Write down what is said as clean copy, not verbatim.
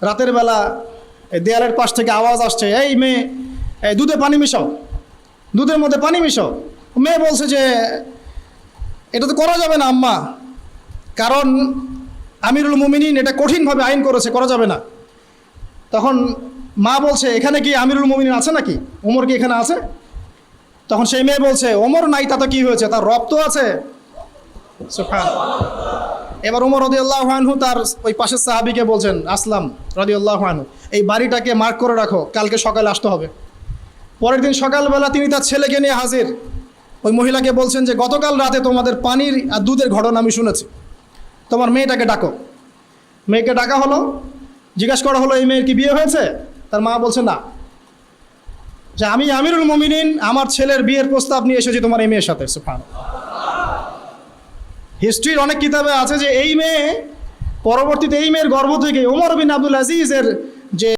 রাতের বেলা এই দেয়ালের পাশ থেকে আওয়াজ আসছে, এই মেয়ে, এই দুধে পানি মিশাও, দুধের মধ্যে পানি মিশাও। মেয়ে বলছে যে এটা তো করা যাবে না আম্মা, কারণ আমিরুল মুমিনিন এটা কঠিনভাবে আইন করেছে, করা যাবে না। তখন মা বলছে, এখানে কি আমিরুল মুমিনিন আছে নাকি? ওমর কি এখানে আছে? তখন সেই মেয়ে বলছে, ওমর নাই তাতে কি হয়েছে, তার রব তো আছে। সুবহানাল্লাহ। এবার ওমর রাদিয়াল্লাহু আনহু তার ওই পাশের সাহাবীকে বলছেন, আসলাম রাদিয়াল্লাহু আনহু, এই বাড়িটাকে মার্ক করে রাখো, কালকে সকালে আসতে হবে। পরের দিন সকালবেলা তিনি তার ছেলেকে নিয়ে হাজির। ওই মহিলাকে বলছেন যে গতকাল রাতে তোমাদের পানির আর দুধের ঘটনা আমি শুনেছি, তোমার মেয়েটাকে ডাকো। মেয়েকে ডাকা হলো, জিজ্ঞাসা করা হলো, এই মেয়ের কি বিয়ে হয়েছে? তার মা বলছে না, যে আমি আমিরুল মুমিনিন, আমার ছেলের বিয়ের প্রস্তাব নিয়ে এসেছি তোমার এই মেয়ের সাথে। সুবহানাল্লাহ। হিস্ট্রির অনেক কিতাবে আছে যে এই মেয়ে পরবর্তীতে এই মেয়ের গর্ভ থেকে ওমর বিন আব্দুল আজিজের যে